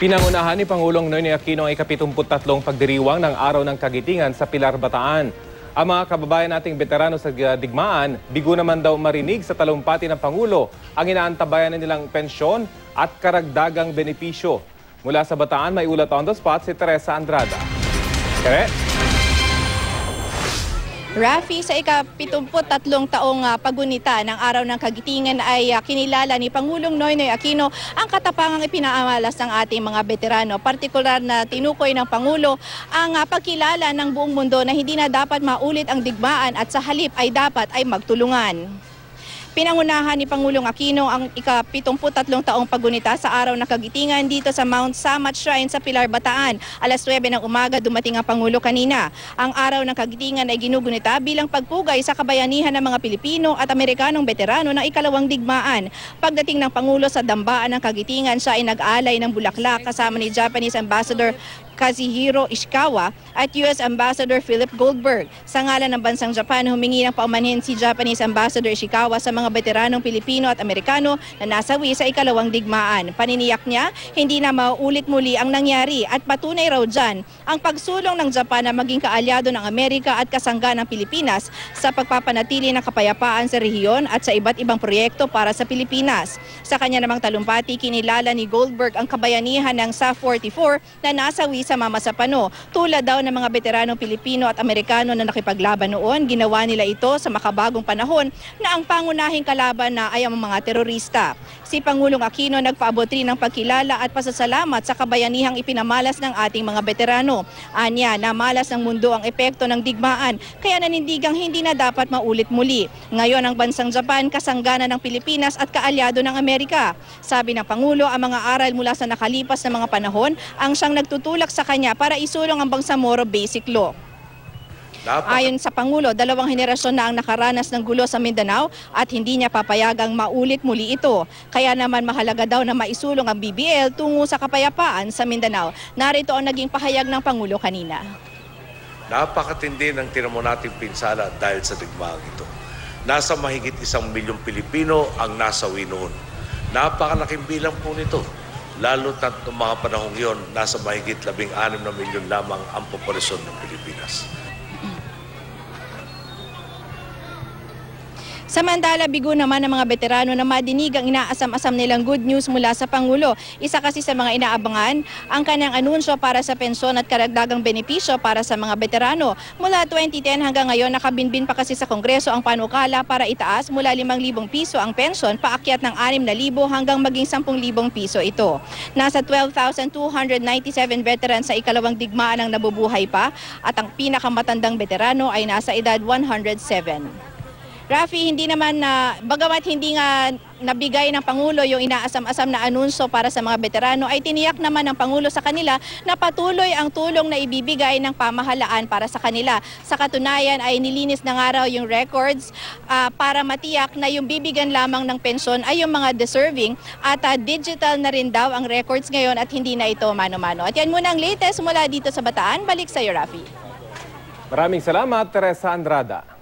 Pinangunahan ni Pangulong Noynoy Aquino ang ika-73 pagdiriwang ng Araw ng Kagitingan sa Pilar, Bataan. Ang mga kababayan nating veterano sa digmaan, bigo naman daw marinig sa talumpati ng Pangulo ang inaantabayan nilang pensyon at karagdagang benepisyo. Mula sa Bataan, may ulat on the spot si Teresa Andrada. Tere? Rafi, sa ika-73 taong pagunita ng Araw ng Kagitingan ay kinilala ni Pangulong Noynoy Aquino ang katapangang ipinaamalas ng ating mga veterano. Partikular na tinukoy ng Pangulo ang pagkilala ng buong mundo na hindi na dapat maulit ang digmaan at sa halip ay dapat ay magtulungan. Pinangunahan ni Pangulong Aquino ang ika-73 taong pagunita sa Araw ng Kagitingan dito sa Mount Samat Shrine sa Pilar, Bataan. Alas 9 ng umaga dumating ang Pangulo kanina. Ang Araw ng Kagitingan ay ginugunita bilang pagpugay sa kabayanihan ng mga Pilipino at Amerikanong veterano ng ikalawang digmaan. Pagdating ng Pangulo sa dambaan ng Kagitingan, siya ay nag-aalay ng bulaklak kasama ni Japanese Ambassador Kazuhiro Ishikawa at U.S. Ambassador Philip Goldberg. Sa ngalan ng bansang Japan, humingi ng paumanhin si Japanese Ambassador Ishikawa sa mga veteranong Pilipino at Amerikano na nasawi sa ikalawang digmaan. Paniniyak niya, hindi na mauulit muli ang nangyari at patunay raw dyan ang pagsulong ng Japan na maging kaalyado ng Amerika at kasangga ng Pilipinas sa pagpapanatili ng kapayapaan sa rehiyon at sa iba't ibang proyekto para sa Pilipinas. Sa kanya namang talumpati, kinilala ni Goldberg ang kabayanihan ng SA-44 na nasawi sa Mama Sapano. Tulad daw ng mga veteranong Pilipino at Amerikano na nakipaglaban noon, ginawa nila ito sa makabagong panahon na ang pangunahing kalaban na ay ang mga terorista. Si Pangulong Aquino nagpaabot rin ng pagkilala at pasasalamat sa kabayanihang ipinamalas ng ating mga veterano. Anya, namalas ng mundo ang epekto ng digmaan, kaya nanindigang hindi na dapat maulit muli. Ngayon ang bansang Japan kasanggana ng Pilipinas at kaalyado ng Amerika. Sabi ng Pangulo, ang mga aral mula sa nakalipas na mga panahon ang siyang nagtutulak sa kanya para isulong ang Bangsamoro Basic Law. Ayon sa Pangulo, 2 henerasyon na ang nakaranas ng gulo sa Mindanao at hindi niya papayagang maulit muli ito. Kaya naman mahalaga daw na maisulong ang BBL tungo sa kapayapaan sa Mindanao. Narito ang naging pahayag ng Pangulo kanina. Napakatindi ng tinamo nating pinsala dahil sa digmaang ito. Nasa mahigit 1 milyong Pilipino ang nasawi noon. Napakalaking bilang po nito. Lalo na noong mga panahong yon, nasa mahigit 16 na milyon lamang ang populasyon ng Pilipinas. Samantala, bigo naman ng mga veterano na madinig ang inaasam-asam nilang good news mula sa Pangulo. Isa kasi sa mga inaabangan ang kanyang anunsyo para sa pensyon at karagdagang benepisyo para sa mga veterano. Mula 2010 hanggang ngayon, nakabinbin pa kasi sa Kongreso ang panukala para itaas mula 5,000 piso ang pensyon paakyat ng 6,000 hanggang maging 10,000 piso ito. Nasa 12,297 veterans sa ikalawang digmaan ang nabubuhay pa at ang pinakamatandang veterano ay nasa edad 107. Rafi, hindi naman bagamat hindi nga nabigay ng Pangulo yung inaasam-asam na anunsyo para sa mga veterano, ay tiniyak naman ng Pangulo sa kanila na patuloy ang tulong na ibibigay ng pamahalaan para sa kanila. Sa katunayan ay nilinis na nga raw yung records para matiyak na yung bibigyan lamang ng pensyon ay yung mga deserving at digital na rin daw ang records ngayon at hindi na ito mano-mano. At yan muna ang latest mula dito sa Bataan. Balik sa iyo, Rafi. Maraming salamat, Teresa Andrada.